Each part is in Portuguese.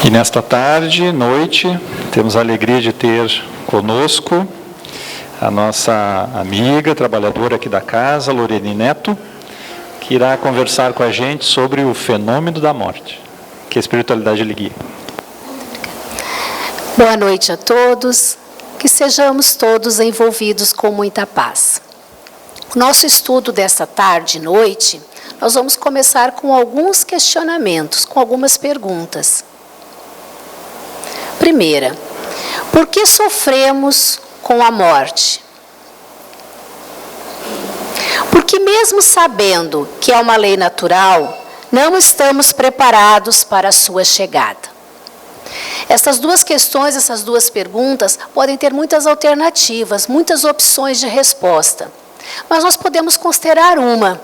E nesta tarde, noite, temos a alegria de ter conosco a nossa amiga, trabalhadora aqui da casa, Lorene Neto, que irá conversar com a gente sobre o fenômeno da morte. Que a espiritualidade lhe guie. Boa noite a todos, que sejamos todos envolvidos com muita paz. O nosso estudo desta tarde e noite, nós vamos começar com alguns questionamentos, com algumas perguntas. Primeira, por que sofremos com a morte? Porque mesmo sabendo que é uma lei natural, não estamos preparados para a sua chegada. Essas duas questões, essas duas perguntas, podem ter muitas alternativas, muitas opções de resposta. Mas nós podemos considerar uma,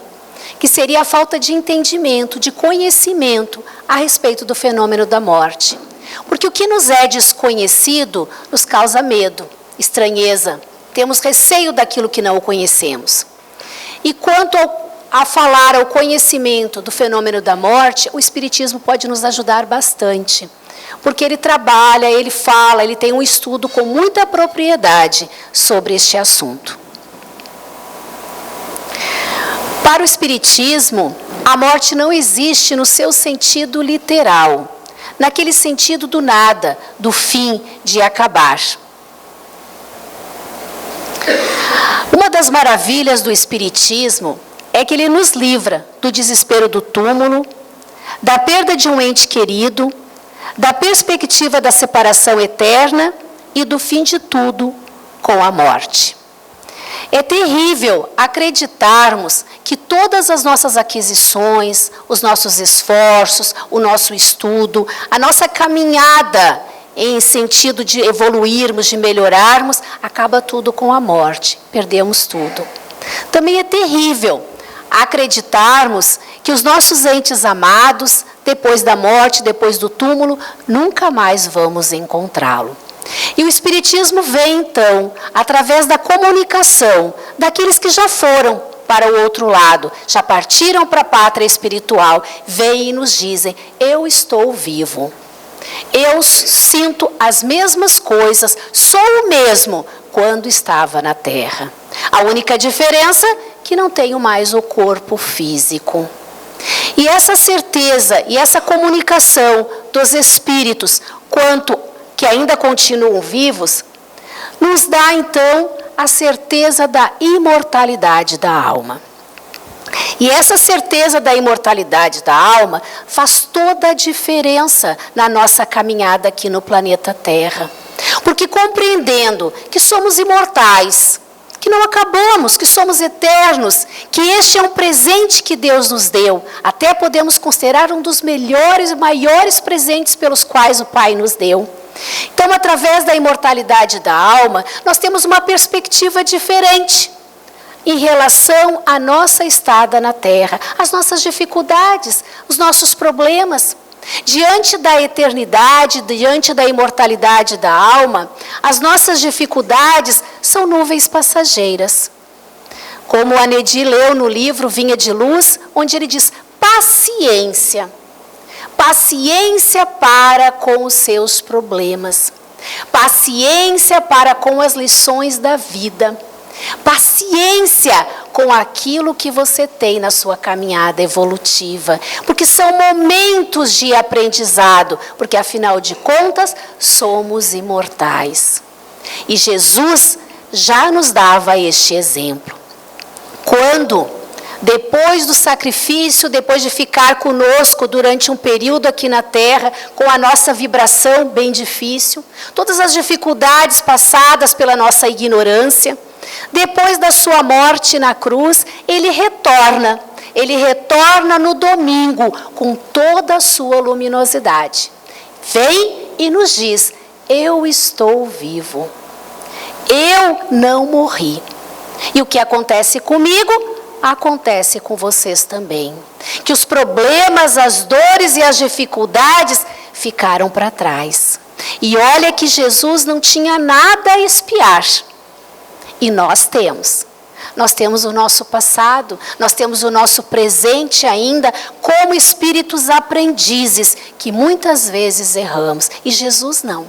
que seria a falta de entendimento, de conhecimento a respeito do fenômeno da morte. Porque o que nos é desconhecido nos causa medo, estranheza, temos receio daquilo que não o conhecemos. E quanto a falar ao conhecimento do fenômeno da morte, o Espiritismo pode nos ajudar bastante. Porque ele trabalha, ele fala, ele tem um estudo com muita propriedade sobre este assunto. Para o Espiritismo, a morte não existe no seu sentido literal, naquele sentido do nada, do fim, de acabar. Uma das maravilhas do Espiritismo é que ele nos livra do desespero do túmulo, da perda de um ente querido, da perspectiva da separação eterna e do fim de tudo com a morte. É terrível acreditarmos que todas as nossas aquisições, os nossos esforços, o nosso estudo, a nossa caminhada em sentido de evoluirmos, de melhorarmos, acaba tudo com a morte, perdemos tudo. Também é terrível acreditarmos que os nossos entes amados, depois da morte, depois do túmulo, nunca mais vamos encontrá-lo. E o Espiritismo vem, então, através da comunicação daqueles que já foram para o outro lado, já partiram para a pátria espiritual, vêm e nos dizem, eu estou vivo. Eu sinto as mesmas coisas, sou o mesmo quando estava na Terra. A única diferença é que não tenho mais o corpo físico. E essa certeza e essa comunicação dos espíritos, quanto que ainda continuam vivos, nos dá então a certeza da imortalidade da alma. E essa certeza da imortalidade da alma faz toda a diferença na nossa caminhada aqui no planeta Terra. Porque compreendendo que somos imortais, que não acabamos, que somos eternos, que este é um presente que Deus nos deu. Até podemos considerar um dos melhores e maiores presentes pelos quais o Pai nos deu. Então, através da imortalidade da alma, nós temos uma perspectiva diferente em relação à nossa estada na Terra, as nossas dificuldades, os nossos problemas. Diante da eternidade, diante da imortalidade da alma, as nossas dificuldades são nuvens passageiras. Como a Nedi leu no livro Vinha de Luz, onde ele diz, paciência. Paciência para com os seus problemas. Paciência para com as lições da vida. Paciência com aquilo que você tem na sua caminhada evolutiva. Porque são momentos de aprendizado. Porque, afinal de contas, somos imortais. E Jesus já nos dava este exemplo. Quando, depois do sacrifício, depois de ficar conosco durante um período aqui na Terra, com a nossa vibração bem difícil, todas as dificuldades passadas pela nossa ignorância, depois da sua morte na cruz, ele retorna no domingo com toda a sua luminosidade. Vem e nos diz, eu estou vivo, eu não morri. E o que acontece comigo, acontece com vocês também. Que os problemas, as dores e as dificuldades ficaram para trás. E olha que Jesus não tinha nada a expiar. E nós temos. nós temos o nosso passado, nós temos o nosso presente ainda, como espíritos aprendizes, que muitas vezes erramos. E Jesus não.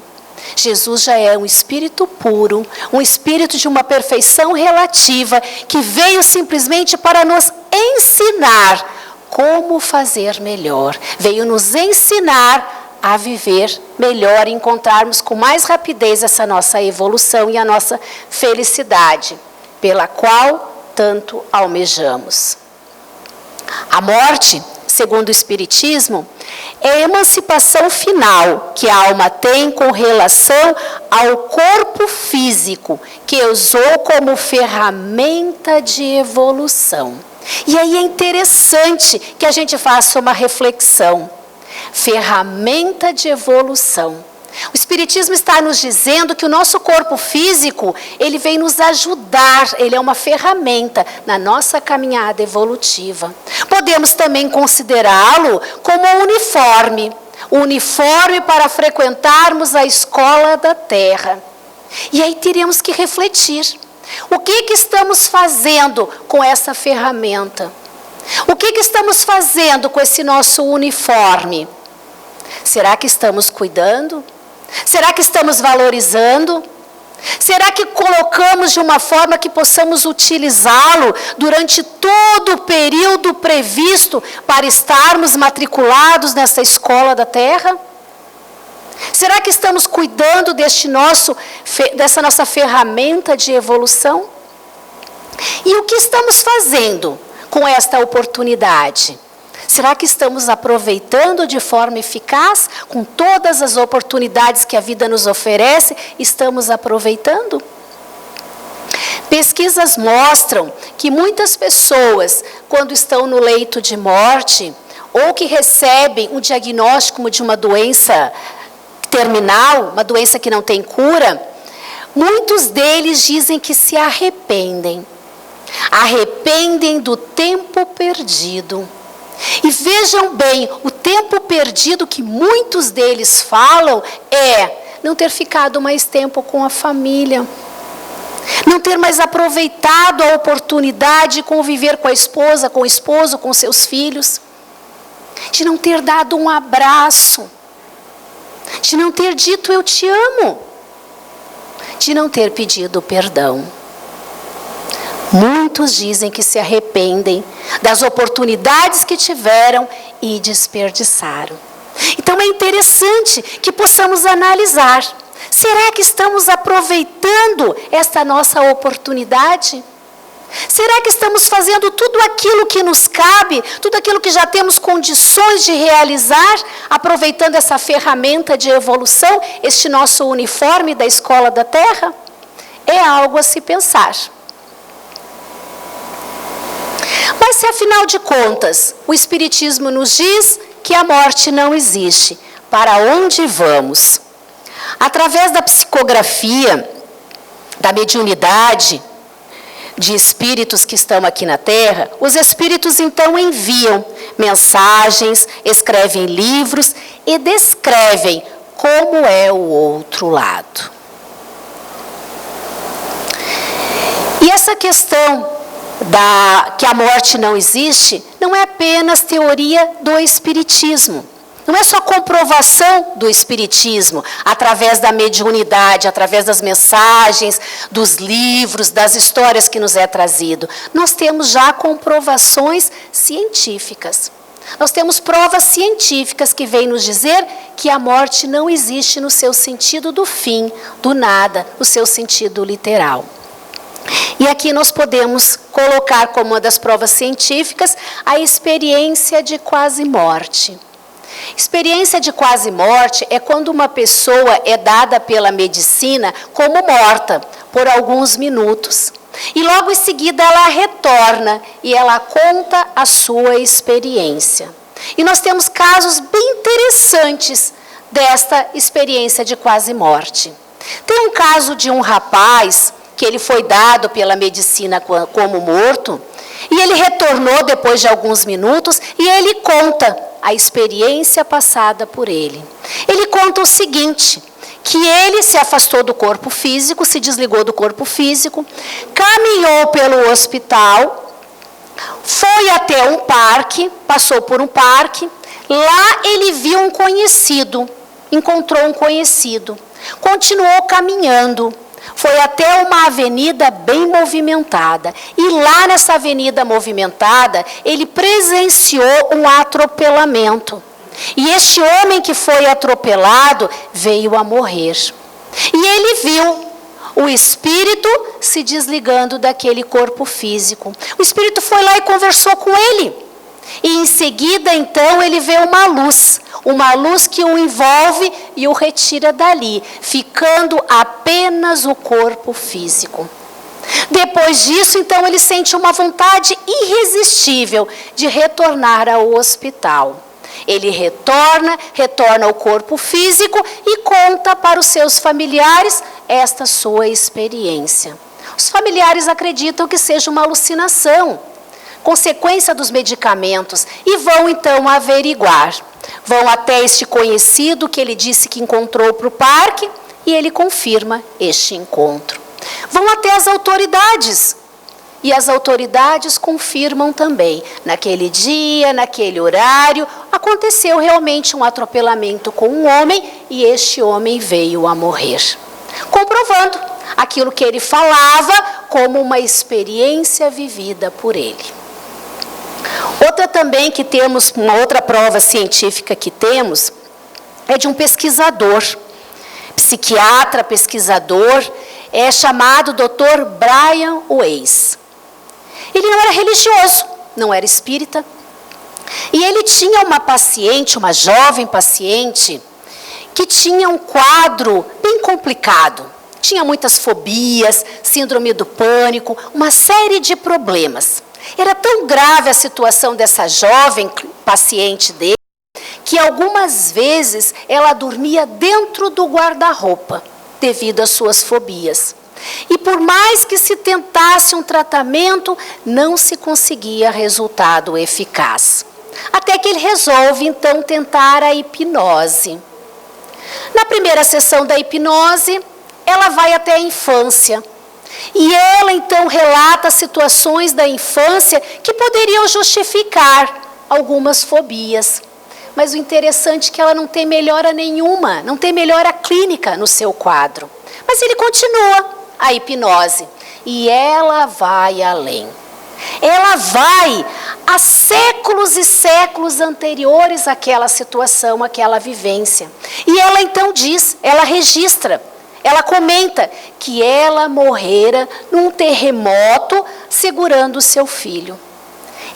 Jesus já é um espírito puro, um espírito de uma perfeição relativa, que veio simplesmente para nos ensinar como fazer melhor. Veio nos ensinar a viver melhor, encontrarmos com mais rapidez essa nossa evolução e a nossa felicidade, pela qual tanto almejamos. A morte, segundo o Espiritismo, é a emancipação final que a alma tem com relação ao corpo físico, que usou como ferramenta de evolução. E aí é interessante que a gente faça uma reflexão. Ferramenta de evolução. O Espiritismo está nos dizendo que o nosso corpo físico, ele vem nos ajudar, ele é uma ferramenta na nossa caminhada evolutiva. Podemos também considerá-lo como um uniforme para frequentarmos a escola da Terra. E aí teremos que refletir. O que estamos fazendo com essa ferramenta? O que estamos fazendo com esse nosso uniforme? Será que estamos cuidando? Será que estamos valorizando? Será que colocamos de uma forma que possamos utilizá-lo durante todo o período previsto para estarmos matriculados nessa escola da Terra? Será que estamos cuidando dessa nossa ferramenta de evolução? E o que estamos fazendo com esta oportunidade? Será que estamos aproveitando de forma eficaz com todas as oportunidades que a vida nos oferece? Estamos aproveitando? Pesquisas mostram que muitas pessoas, quando estão no leito de morte, ou que recebem um diagnóstico de uma doença terminal, uma doença que não tem cura, muitos deles dizem que se arrependem. Arrependem do tempo perdido. E vejam bem, o tempo perdido que muitos deles falam é não ter ficado mais tempo com a família, não ter mais aproveitado a oportunidade de conviver com a esposa, com o esposo, com seus filhos, de não ter dado um abraço, de não ter dito eu te amo, de não ter pedido perdão. Muitos dizem que se arrependem das oportunidades que tiveram e desperdiçaram. Então é interessante que possamos analisar. Será que estamos aproveitando esta nossa oportunidade? Será que estamos fazendo tudo aquilo que nos cabe, tudo aquilo que já temos condições de realizar, aproveitando essa ferramenta de evolução, este nosso uniforme da escola da Terra? É algo a se pensar. Mas se afinal de contas, o Espiritismo nos diz que a morte não existe, para onde vamos? Através da psicografia, da mediunidade, de espíritos que estão aqui na Terra, os espíritos então enviam mensagens, escrevem livros e descrevem como é o outro lado. E essa questão que a morte não existe, não é apenas teoria do Espiritismo. Não é só comprovação do Espiritismo, através da mediunidade, através das mensagens, dos livros, das histórias que nos é trazido. Nós temos já comprovações científicas. Nós temos provas científicas que vêm nos dizer que a morte não existe no seu sentido do fim, do nada, no seu sentido literal. E aqui nós podemos colocar como uma das provas científicas a experiência de quase morte. Experiência de quase morte é quando uma pessoa é dada pela medicina como morta por alguns minutos. E logo em seguida ela retorna e ela conta a sua experiência. E nós temos casos bem interessantes desta experiência de quase morte. Tem um caso de um rapaz que ele foi dado pela medicina como morto, e ele retornou depois de alguns minutos e ele conta a experiência passada por ele. Ele conta o seguinte, que ele se afastou do corpo físico, se desligou do corpo físico, caminhou pelo hospital, foi até um parque, passou por um parque, lá ele viu um conhecido, encontrou um conhecido, continuou caminhando, foi até uma avenida bem movimentada. E lá nessa avenida movimentada, ele presenciou um atropelamento. E este homem que foi atropelado veio a morrer. E ele viu o espírito se desligando daquele corpo físico. O espírito foi lá e conversou com ele. E em seguida, então, ele vê uma luz que o envolve e o retira dali, ficando apenas o corpo físico. Depois disso, então, ele sente uma vontade irresistível de retornar ao hospital. Ele retorna ao corpo físico e conta para os seus familiares esta sua experiência. Os familiares acreditam que seja uma alucinação, consequência dos medicamentos, e vão então averiguar. Vão até este conhecido que ele disse que encontrou para o parque e ele confirma este encontro. Vão até as autoridades e as autoridades confirmam também. Naquele dia, naquele horário, aconteceu realmente um atropelamento com um homem e este homem veio a morrer. Comprovando aquilo que ele falava como uma experiência vivida por ele. Outra também que temos, uma outra prova científica que temos, é de um pesquisador, psiquiatra, pesquisador, é chamado Dr. Brian Weiss. Ele não era religioso, não era espírita, e ele tinha uma paciente, uma jovem paciente, que tinha um quadro bem complicado. Tinha muitas fobias, síndrome do pânico, uma série de problemas. Era tão grave a situação dessa jovem paciente dele, que algumas vezes ela dormia dentro do guarda-roupa, devido às suas fobias. E por mais que se tentasse um tratamento, não se conseguia resultado eficaz. Até que ele resolve, então, tentar a hipnose. Na primeira sessão da hipnose, ela vai até a infância. E ela, então, relata situações da infância que poderiam justificar algumas fobias. Mas o interessante é que ela não tem melhora nenhuma, não tem melhora clínica no seu quadro. Mas ele continua a hipnose e ela vai além. Ela vai a séculos e séculos anteriores àquela situação, àquela vivência. E ela então diz, ela registra, ela comenta que ela morrera num terremoto segurando o seu filho.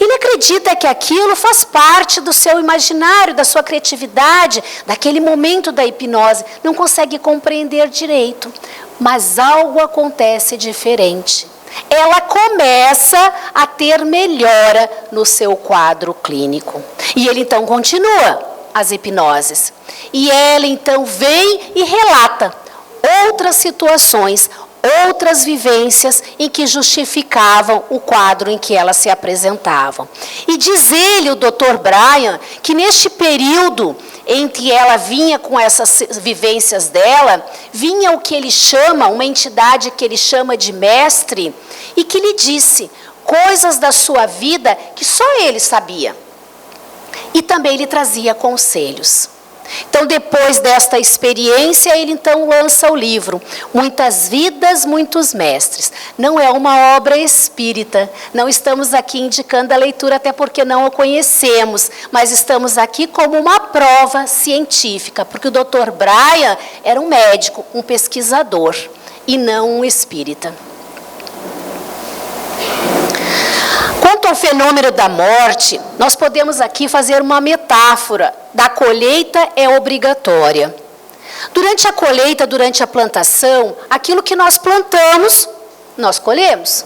Ele acredita que aquilo faz parte do seu imaginário, da sua criatividade, daquele momento da hipnose. Não consegue compreender direito, mas algo acontece diferente. Ela começa a ter melhora no seu quadro clínico. E ele então continua as hipnoses. E ela então vem e relata outras situações, outras vivências em que justificavam o quadro em que elas se apresentavam. E diz ele, o Dr. Brian, que neste período em que ela vinha com essas vivências dela, vinha o que ele chama, uma entidade que ele chama de mestre, e que lhe disse coisas da sua vida que só ele sabia. E também lhe trazia conselhos. Então, depois desta experiência, ele então lança o livro Muitas Vidas, Muitos Mestres. Não é uma obra espírita, não estamos aqui indicando a leitura, até porque não a conhecemos, mas estamos aqui como uma prova científica, porque o Dr. Brian era um médico, um pesquisador, e não um espírita. Quanto ao fenômeno da morte, nós podemos aqui fazer uma metáfora da colheita é obrigatória. Durante a colheita, durante a plantação, aquilo que nós plantamos, nós colhemos.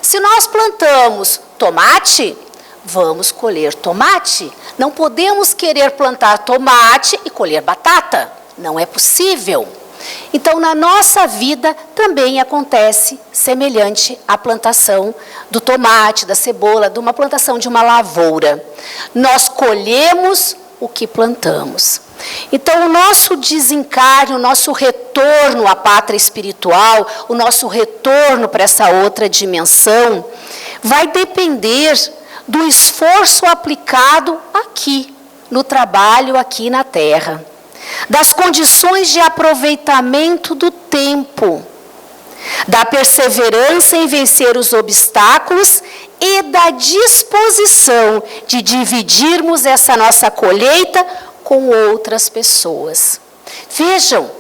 Se nós plantamos tomate, vamos colher tomate. Não podemos querer plantar tomate e colher batata. Não é possível. Então, na nossa vida também acontece semelhante à plantação do tomate, da cebola, de uma plantação de uma lavoura. Nós colhemos o que plantamos. Então, o nosso desencarne, o nosso retorno à pátria espiritual, o nosso retorno para essa outra dimensão, vai depender do esforço aplicado aqui, no trabalho aqui na Terra, das condições de aproveitamento do tempo, da perseverança em vencer os obstáculos e da disposição de dividirmos essa nossa colheita com outras pessoas. Vejam,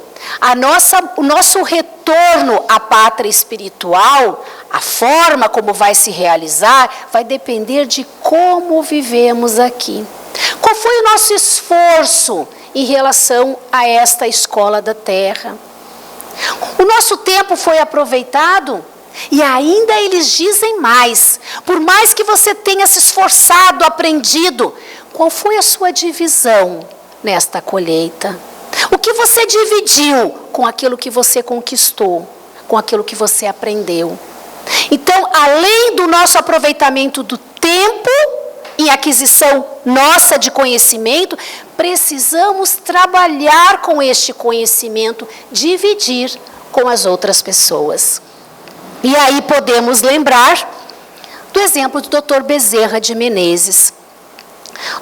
o nosso retorno à pátria espiritual, a forma como vai se realizar, vai depender de como vivemos aqui. Qual foi o nosso esforço em relação a esta escola da Terra? O nosso tempo foi aproveitado? E ainda eles dizem mais. Por mais que você tenha se esforçado, aprendido, qual foi a sua divisão nesta colheita? O que você dividiu com aquilo que você conquistou, com aquilo que você aprendeu? Então, além do nosso aproveitamento do tempo, em aquisição nossa de conhecimento, precisamos trabalhar com este conhecimento, dividir com as outras pessoas. E aí podemos lembrar do exemplo do Dr. Bezerra de Menezes.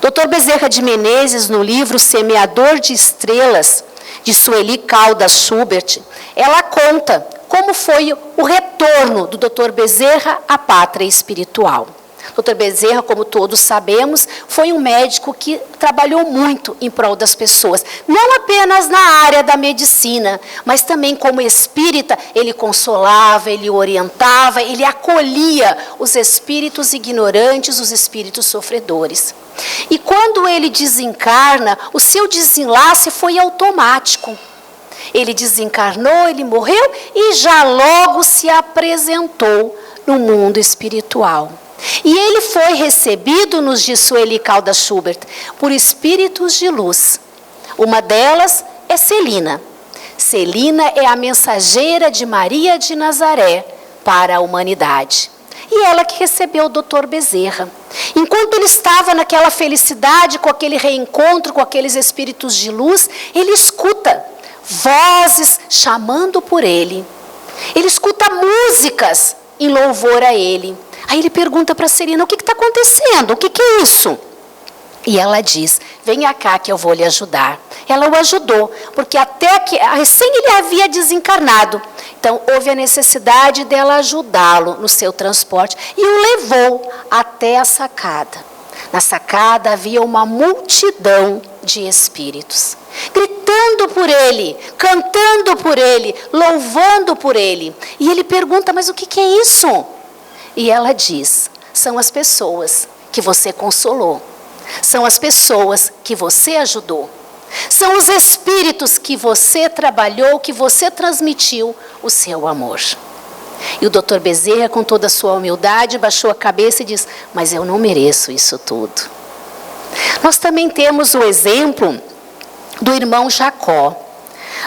Dr. Bezerra de Menezes, no livro Semeador de Estrelas, de Sueli Caldas Schubert, ela conta como foi o retorno do Dr. Bezerra à pátria espiritual. Dr. Bezerra, como todos sabemos, foi um médico que trabalhou muito em prol das pessoas. Não apenas na área da medicina, mas também como espírita, ele consolava, ele orientava, ele acolhia os espíritos ignorantes, os espíritos sofredores. E quando ele desencarna, o seu desenlace foi automático. Ele desencarnou, ele morreu e já logo se apresentou no mundo espiritual. E ele foi recebido, nos diz Sueli Caldas Schubert, por espíritos de luz. Uma delas é Celina. Celina é a mensageira de Maria de Nazaré para a humanidade. E ela que recebeu o Dr. Bezerra. Enquanto ele estava naquela felicidade, com aquele reencontro com aqueles espíritos de luz, ele escuta vozes chamando por ele. Ele escuta músicas em louvor a ele. Aí ele pergunta para Celina, o que está acontecendo? O que é isso? E ela diz, venha cá que eu vou lhe ajudar. Ela o ajudou, porque até que recém ele havia desencarnado. Então, houve a necessidade dela ajudá-lo no seu transporte e o levou até a sacada. Na sacada havia uma multidão de espíritos, gritando por ele, cantando por ele, louvando por ele. E ele pergunta, mas o que é isso? E ela diz, são as pessoas que você consolou, são as pessoas que você ajudou, são os espíritos que você trabalhou, que você transmitiu o seu amor. E o Dr. Bezerra, com toda a sua humildade, baixou a cabeça e diz, mas eu não mereço isso tudo. Nós também temos o exemplo do irmão Jacó,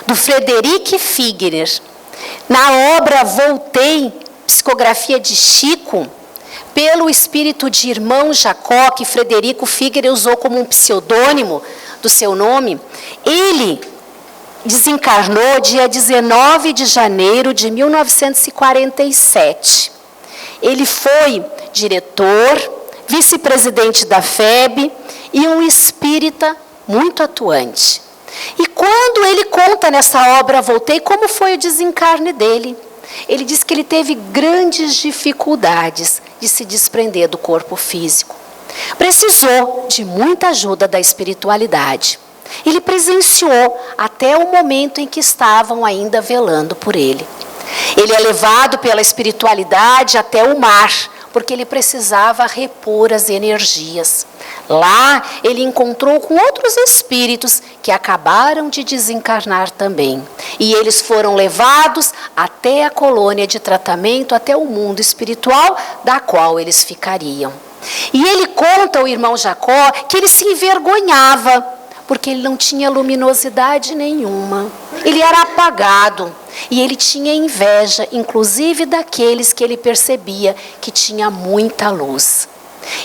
do Frederic Figner. Na obra Voltei, psicografia de Chico, pelo espírito de irmão Jacó, que Frederico Figueiredo usou como um pseudônimo do seu nome, ele desencarnou dia 19 de janeiro de 1947. Ele foi diretor, vice-presidente da FEB e um espírita muito atuante. E quando ele conta nessa obra Voltei, como foi o desencarne dele, ele diz que ele teve grandes dificuldades de se desprender do corpo físico. Precisou de muita ajuda da espiritualidade. Ele presenciou até o momento em que estavam ainda velando por ele. Ele é levado pela espiritualidade até o mar, porque ele precisava repor as energias. Lá ele encontrou com outros espíritos que acabaram de desencarnar também. E eles foram levados até a colônia de tratamento, até o mundo espiritual, da qual eles ficariam. E ele conta, o irmão Jacó, que ele se envergonhava, porque ele não tinha luminosidade nenhuma. Ele era apagado. E ele tinha inveja, inclusive daqueles que ele percebia que tinha muita luz.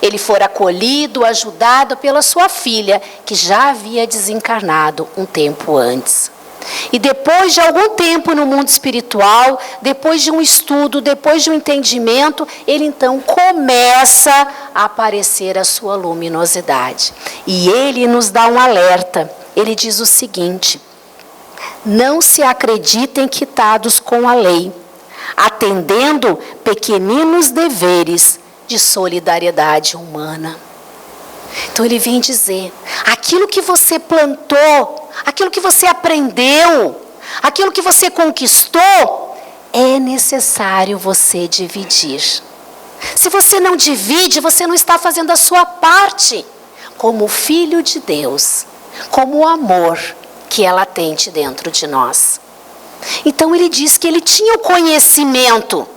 Ele fora acolhido, ajudado pela sua filha, que já havia desencarnado um tempo antes. E depois de algum tempo no mundo espiritual, depois de um estudo, depois de um entendimento, ele então começa a aparecer a sua luminosidade. E ele nos dá um alerta. Ele diz o seguinte: não se acreditem quitados com a lei, atendendo pequeninos deveres de solidariedade humana. Então ele vem dizer, aquilo que você plantou, aquilo que você aprendeu, aquilo que você conquistou, é necessário você dividir. Se você não divide, você não está fazendo a sua parte, como filho de Deus, como o amor que é latente dentro de nós. Então ele diz que ele tinha o conhecimento,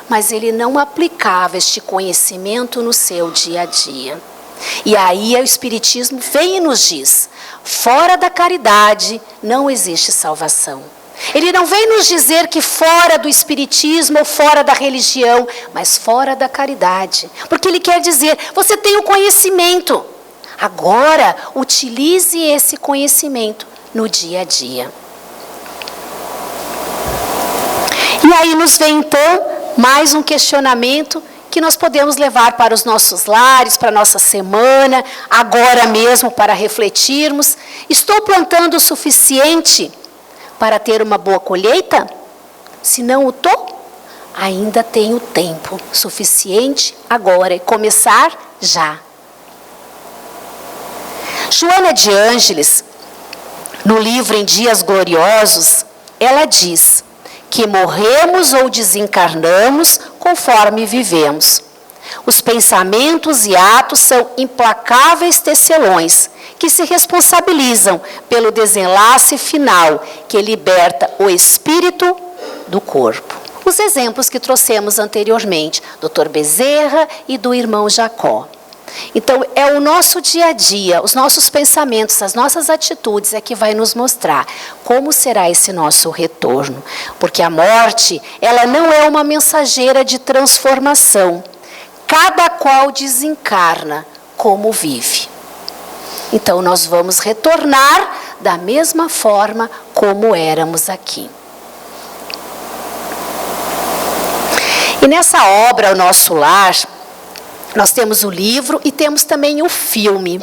mas ele não aplicava este conhecimento no seu dia a dia. E aí o Espiritismo vem e nos diz, fora da caridade não existe salvação. Ele não vem nos dizer que fora do Espiritismo ou fora da religião, mas fora da caridade. Porque ele quer dizer, você tem o conhecimento, agora utilize esse conhecimento no dia a dia. E aí nos vem então mais um questionamento que nós podemos levar para os nossos lares, para a nossa semana, agora mesmo para refletirmos. Estou plantando o suficiente para ter uma boa colheita? Se não o estou, ainda tenho tempo suficiente agora e começar já. Joana de Ângeles, no livro Em Dias Gloriosos, ela diz que morremos ou desencarnamos conforme vivemos. Os pensamentos e atos são implacáveis tecelões que se responsabilizam pelo desenlace final que liberta o espírito do corpo. Os exemplos que trouxemos anteriormente, Dr. Bezerra e do irmão Jacó. Então, é o nosso dia a dia, os nossos pensamentos, as nossas atitudes é que vai nos mostrar como será esse nosso retorno. Porque a morte, ela não é uma mensageira de transformação. Cada qual desencarna como vive. Então, nós vamos retornar da mesma forma como éramos aqui. E nessa obra, O Nosso Lar, nós temos o livro e temos também o filme.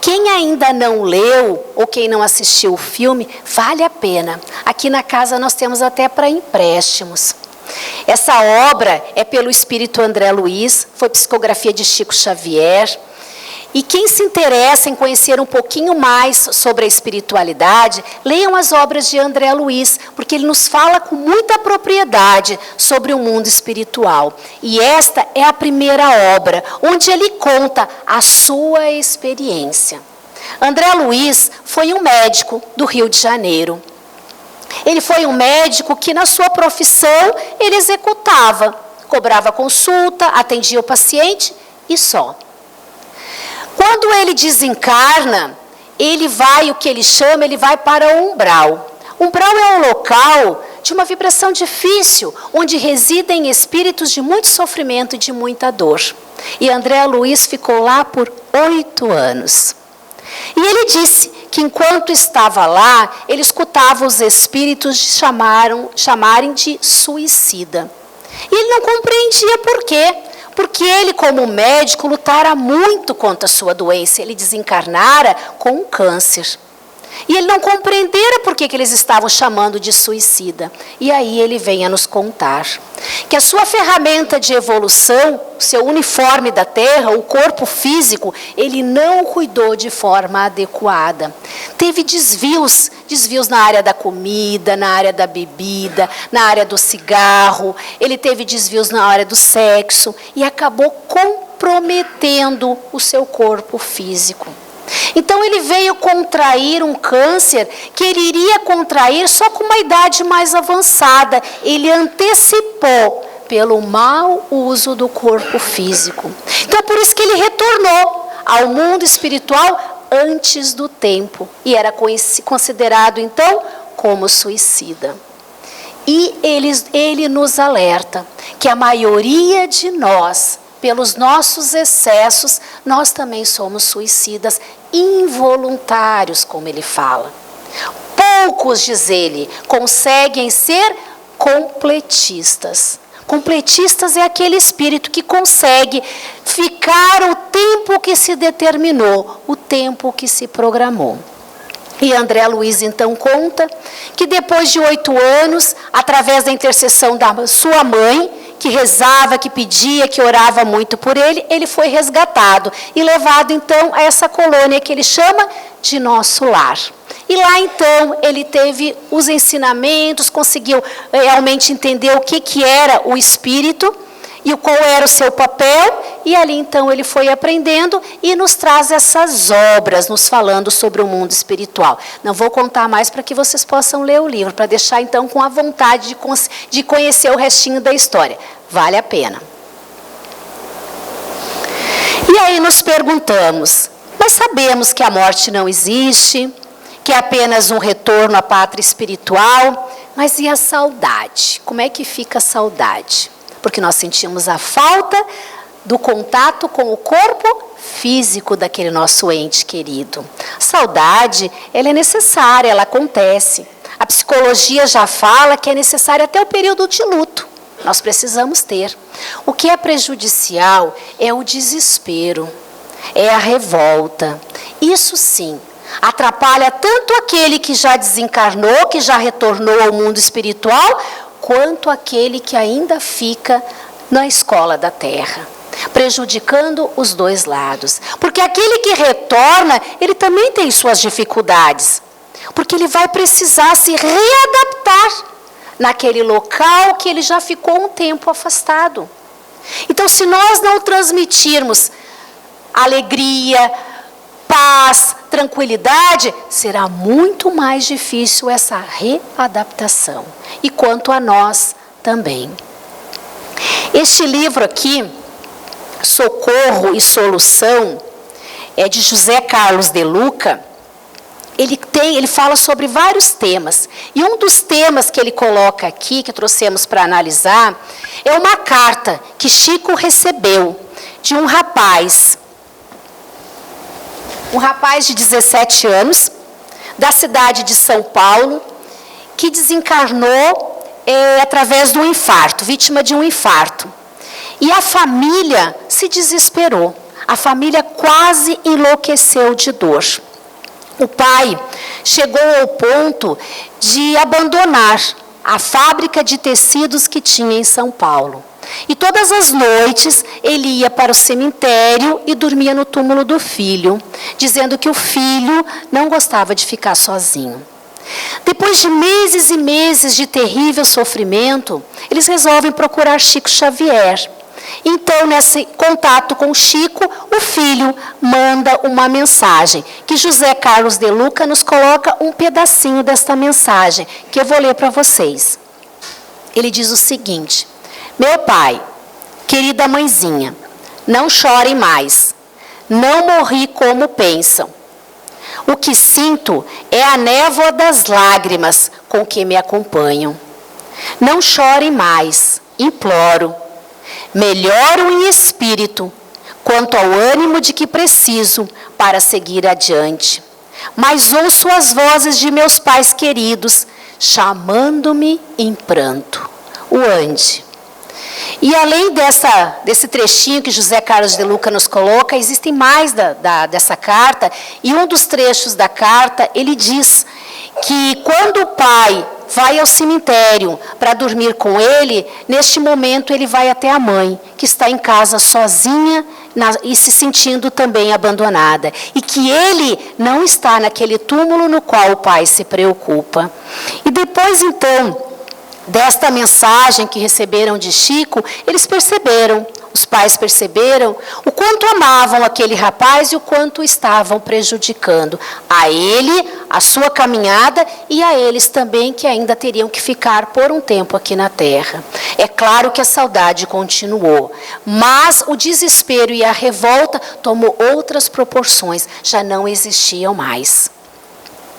Quem ainda não leu ou quem não assistiu o filme, vale a pena. Aqui na casa nós temos até para empréstimos. Essa obra é pelo espírito André Luiz, foi psicografia de Chico Xavier. E quem se interessa em conhecer um pouquinho mais sobre a espiritualidade, leiam as obras de André Luiz, porque ele nos fala com muita propriedade sobre o mundo espiritual. E esta é a primeira obra, onde ele conta a sua experiência. André Luiz foi um médico do Rio de Janeiro. Ele foi um médico que, na sua profissão, ele executava, cobrava consulta, atendia o paciente e só. Quando ele desencarna, ele vai, o que ele chama, ele vai para o umbral. Umbral é um local de uma vibração difícil, onde residem espíritos de muito sofrimento e de muita dor. E André Luiz ficou lá por 8 anos. E ele disse que enquanto estava lá, ele escutava os espíritos chamarem de suicida. E ele não compreendia por quê. Porque ele, como médico, lutara muito contra a sua doença. Ele desencarnara com um câncer. E ele não compreendera por que eles estavam chamando de suicida. E aí ele vem a nos contar que a sua ferramenta de evolução, o seu uniforme da Terra, o corpo físico, ele não cuidou de forma adequada. Teve desvios na área da comida, na área da bebida, na área do cigarro. Ele teve desvios na área do sexo e acabou comprometendo o seu corpo físico. Então ele veio contrair um câncer que ele iria contrair só com uma idade mais avançada. Ele antecipou pelo mau uso do corpo físico. Então por isso que ele retornou ao mundo espiritual antes do tempo. E era considerado então como suicida. E ele nos alerta que a maioria de nós pelos nossos excessos, nós também somos suicidas involuntários, como ele fala. Poucos, diz ele, conseguem ser completistas. Completistas é aquele espírito que consegue ficar o tempo que se determinou, o tempo que se programou. E André Luiz então conta que depois de 8 anos, através da intercessão da sua mãe, que rezava, que pedia, que orava muito por ele, ele foi resgatado e levado então a essa colônia que ele chama de Nosso Lar. E lá então ele teve os ensinamentos, conseguiu realmente entender o que era o espírito e qual era o seu papel, e ali então ele foi aprendendo e nos traz essas obras, nos falando sobre o mundo espiritual. Não vou contar mais para que vocês possam ler o livro, para deixar então com a vontade de conhecer o restinho da história. Vale a pena. E aí nos perguntamos, mas sabemos que a morte não existe, que é apenas um retorno à pátria espiritual, mas e a saudade? Como é que fica a saudade? Porque nós sentimos a falta do contato com o corpo físico daquele nosso ente querido. Saudade, ela é necessária, ela acontece. A psicologia já fala que é necessária até o período de luto. Nós precisamos ter. O que é prejudicial é o desespero, é a revolta. Isso sim, atrapalha tanto aquele que já desencarnou, que já retornou ao mundo espiritual, quanto aquele que ainda fica na escola da terra, prejudicando os dois lados. Porque aquele que retorna, ele também tem suas dificuldades, porque ele vai precisar se readaptar naquele local que ele já ficou um tempo afastado. Então, se nós não transmitirmos alegria, paz, tranquilidade, será muito mais difícil essa readaptação. E quanto a nós também. Este livro aqui, Socorro e Solução, é de José Carlos de Luca. Ele fala sobre vários temas. E um dos temas que ele coloca aqui, que trouxemos para analisar, é uma carta que Chico recebeu de um rapaz de 17 anos, da cidade de São Paulo, que desencarnou através de um infarto, vítima de um infarto. E a família se desesperou. A família quase enlouqueceu de dor. O pai chegou ao ponto de abandonar a fábrica de tecidos que tinha em São Paulo. E todas as noites ele ia para o cemitério e dormia no túmulo do filho, dizendo que o filho não gostava de ficar sozinho. Depois de meses e meses de terrível sofrimento, eles resolvem procurar Chico Xavier. Então, nesse contato com Chico, o filho manda uma mensagem, que José Carlos de Luca nos coloca um pedacinho desta mensagem, que eu vou ler para vocês. Ele diz o seguinte: meu pai, querida mãezinha, não chorem mais. Não morri como pensam. O que sinto é a névoa das lágrimas com que me acompanham. Não chorem mais, imploro. Melhoro em espírito, quanto ao ânimo de que preciso para seguir adiante. Mas ouço as vozes de meus pais queridos, chamando-me em pranto. O ande. E além desse trechinho que José Carlos de Luca nos coloca, existem mais dessa carta, e um dos trechos da carta, ele diz que quando o pai vai ao cemitério para dormir com ele, neste momento ele vai até a mãe, que está em casa sozinha e se sentindo também abandonada. E que ele não está naquele túmulo no qual o pai se preocupa. E depois então desta mensagem que receberam de Chico, eles perceberam, os pais perceberam o quanto amavam aquele rapaz e o quanto estavam prejudicando a ele, a sua caminhada e a eles também, que ainda teriam que ficar por um tempo aqui na terra. É claro que a saudade continuou, mas o desespero e a revolta tomou outras proporções, já não existiam mais.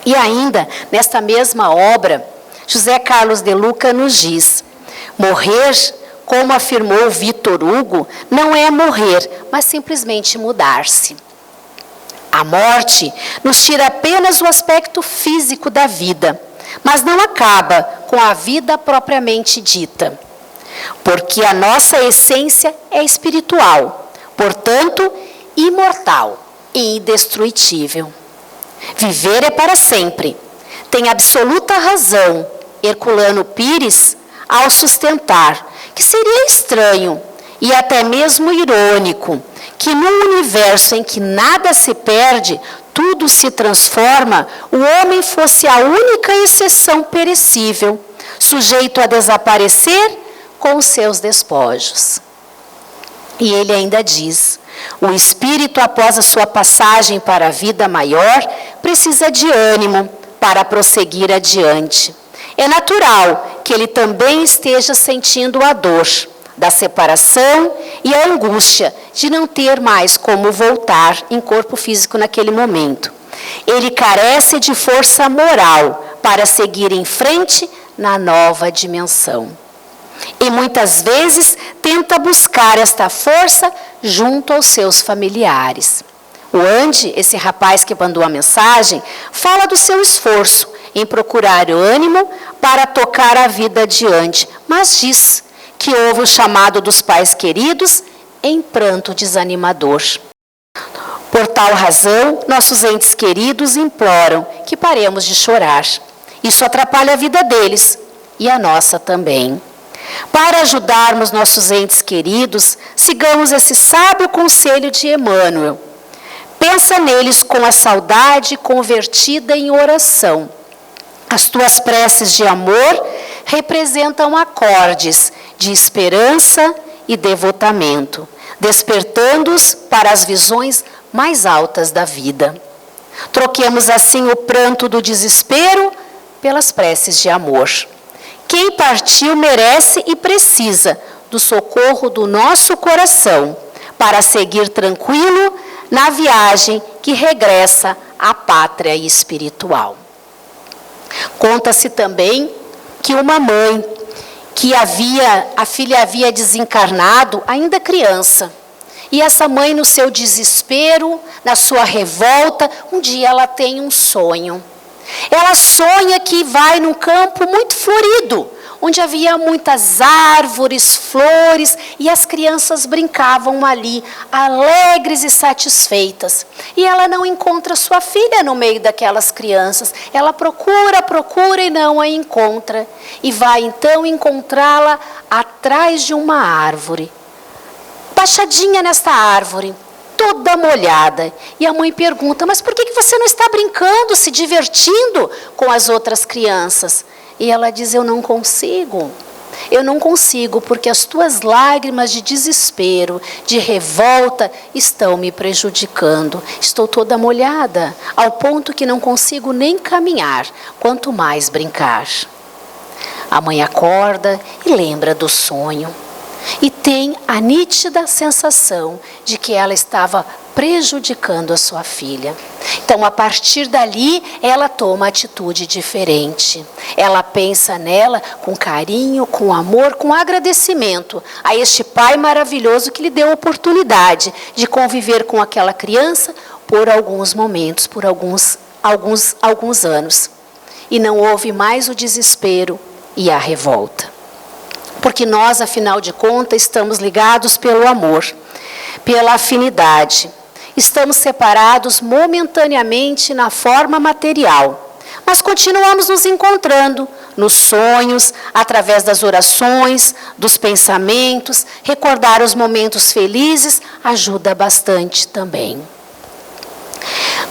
E ainda, nesta mesma obra, José Carlos de Luca nos diz: morrer como afirmou Victor Hugo, não é morrer, mas simplesmente mudar-se. A morte nos tira apenas o aspecto físico da vida, mas não acaba com a vida propriamente dita. Porque a nossa essência é espiritual, portanto, imortal e indestrutível. Viver é para sempre. Tem absoluta razão Herculano Pires ao sustentar que seria estranho e até mesmo irônico que num universo em que nada se perde, tudo se transforma, o homem fosse a única exceção perecível, sujeito a desaparecer com os seus despojos. E ele ainda diz: o espírito, após a sua passagem para a vida maior, precisa de ânimo para prosseguir adiante. É natural que ele também esteja sentindo a dor da separação e a angústia de não ter mais como voltar em corpo físico naquele momento. Ele carece de força moral para seguir em frente na nova dimensão. E muitas vezes tenta buscar esta força junto aos seus familiares. O Andy, esse rapaz que mandou a mensagem, fala do seu esforço em procurar ânimo para tocar a vida adiante, mas diz que houve o chamado dos pais queridos em pranto desanimador. Por tal razão, nossos entes queridos imploram que paremos de chorar. Isso atrapalha a vida deles e a nossa também. Para ajudarmos nossos entes queridos, sigamos esse sábio conselho de Emmanuel. Pensa neles com a saudade convertida em oração. As tuas preces de amor representam acordes de esperança e devotamento, despertando-os para as visões mais altas da vida. Troquemos assim o pranto do desespero pelas preces de amor. Quem partiu merece e precisa do socorro do nosso coração para seguir tranquilo na viagem que regressa à pátria espiritual. Conta-se também que uma mãe a filha havia desencarnado ainda criança. E essa mãe, no seu desespero, na sua revolta, um dia ela tem um sonho. Ela sonha que vai num campo muito florido, onde havia muitas árvores, flores, e as crianças brincavam ali, alegres e satisfeitas. E ela não encontra sua filha no meio daquelas crianças. Ela procura e não a encontra. E vai então encontrá-la atrás de uma árvore. Baixadinha nesta árvore, toda molhada. E a mãe pergunta: mas por que você não está brincando, se divertindo com as outras crianças? E ela diz: eu não consigo porque as tuas lágrimas de desespero, de revolta, estão me prejudicando. Estou toda molhada, ao ponto que não consigo nem caminhar, quanto mais brincar. A mãe acorda e lembra do sonho. E tem a nítida sensação de que ela estava prejudicando a sua filha. Então, a partir dali, ela toma atitude diferente. Ela pensa nela com carinho, com amor, com agradecimento a este pai maravilhoso que lhe deu a oportunidade de conviver com aquela criança por alguns momentos, por alguns anos. E não houve mais o desespero e a revolta. Porque nós, afinal de contas, estamos ligados pelo amor, pela afinidade. Estamos separados momentaneamente na forma material, mas continuamos nos encontrando nos sonhos, através das orações, dos pensamentos. Recordar os momentos felizes ajuda bastante também.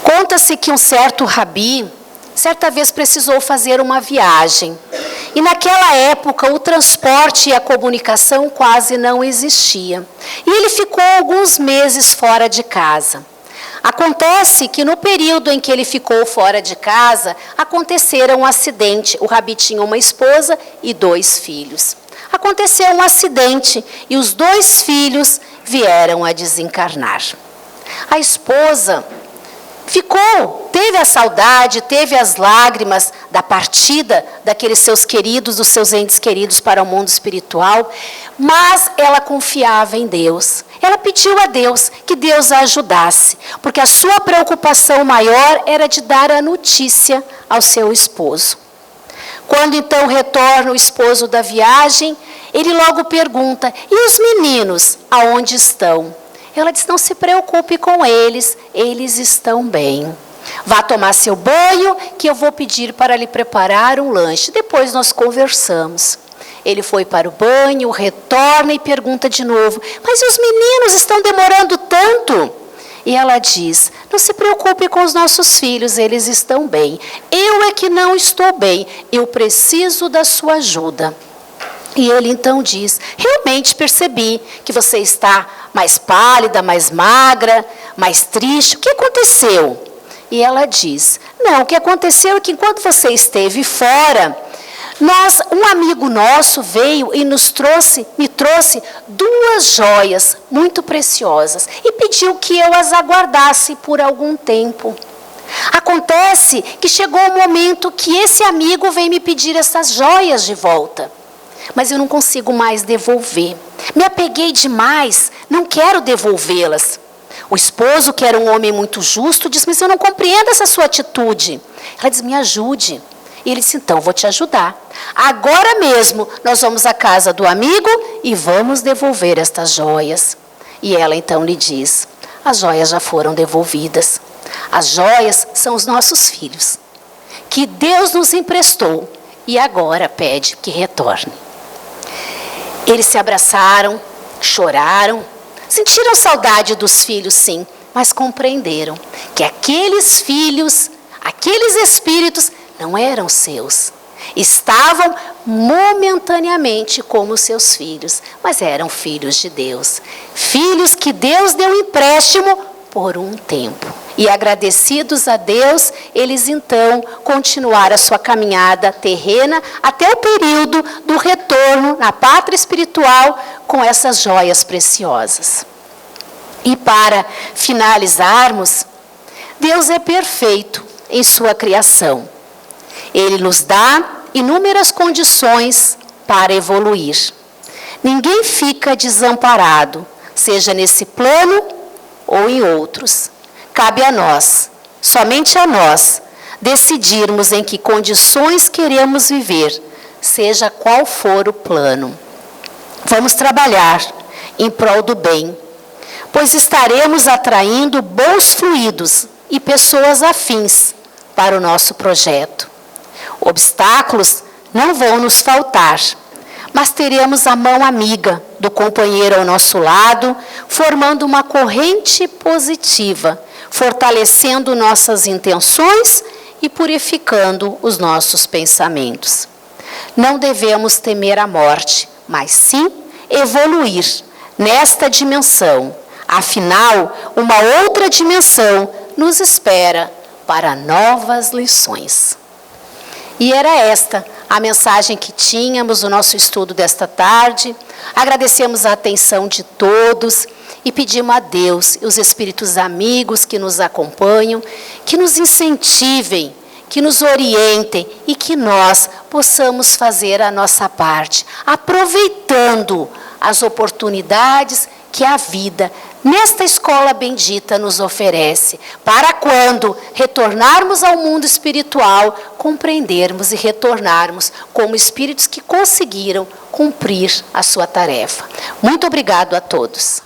Conta-se que um certo rabi, certa vez precisou fazer uma viagem. E naquela época o transporte e a comunicação quase não existia. E ele ficou alguns meses fora de casa. Acontece que no período em que ele ficou fora de casa, aconteceram um acidente. O rabi tinha uma esposa e 2 filhos. Aconteceu um acidente e os 2 filhos vieram a desencarnar. A esposa teve a saudade, teve as lágrimas da partida daqueles seus queridos, dos seus entes queridos para o mundo espiritual, mas ela confiava em Deus. Ela pediu a Deus que Deus a ajudasse, porque a sua preocupação maior era de dar a notícia ao seu esposo. Quando então retorna o esposo da viagem, ele logo pergunta: e os meninos, aonde estão? Ela diz: não se preocupe com eles, eles estão bem. Vá tomar seu banho, que eu vou pedir para lhe preparar um lanche. Depois nós conversamos. Ele foi para o banho, retorna e pergunta de novo: mas os meninos estão demorando tanto? E ela diz: não se preocupe com os nossos filhos, eles estão bem. Eu é que não estou bem, eu preciso da sua ajuda. E ele então diz: realmente percebi que você está mais pálida, mais magra, mais triste. O que aconteceu? E ela diz: não, o que aconteceu é que enquanto você esteve fora, um amigo nosso veio e me trouxe 2 joias muito preciosas e pediu que eu as aguardasse por algum tempo. Acontece que chegou o momento que esse amigo veio me pedir essas joias de volta, mas eu não consigo mais devolver. Me apeguei demais, não quero devolvê-las. O esposo, que era um homem muito justo, disse: mas eu não compreendo essa sua atitude. Ela diz: me ajude. E ele disse: então, vou te ajudar. Agora mesmo nós vamos à casa do amigo e vamos devolver estas joias. E ela então lhe diz: as joias já foram devolvidas. As joias são os nossos filhos, que Deus nos emprestou e agora pede que retorne. Eles se abraçaram, choraram, sentiram saudade dos filhos, sim, mas compreenderam que aqueles filhos, aqueles espíritos não eram seus. Estavam momentaneamente como seus filhos, mas eram filhos de Deus. Filhos que Deus deu empréstimo por um tempo. E agradecidos a Deus, eles então continuaram a sua caminhada terrena até o período do retorno na pátria espiritual com essas joias preciosas. E para finalizarmos, Deus é perfeito em sua criação. Ele nos dá inúmeras condições para evoluir. Ninguém fica desamparado, seja nesse plano ou em outros. Cabe a nós, somente a nós, decidirmos em que condições queremos viver, seja qual for o plano. Vamos trabalhar em prol do bem, pois estaremos atraindo bons fluidos e pessoas afins para o nosso projeto. Obstáculos não vão nos faltar, mas teremos a mão amiga do companheiro ao nosso lado, formando uma corrente positiva, fortalecendo nossas intenções e purificando os nossos pensamentos. Não devemos temer a morte, mas sim evoluir nesta dimensão. Afinal, uma outra dimensão nos espera para novas lições. E era esta a mensagem que tínhamos no nosso estudo desta tarde. Agradecemos a atenção de todos e pedimos a Deus e os espíritos amigos que nos acompanham, que nos incentivem, que nos orientem e que nós possamos fazer a nossa parte, aproveitando as oportunidades que a vida, nesta escola bendita, nos oferece, para quando retornarmos ao mundo espiritual, compreendermos e retornarmos como espíritos que conseguiram cumprir a sua tarefa. Muito obrigado a todos.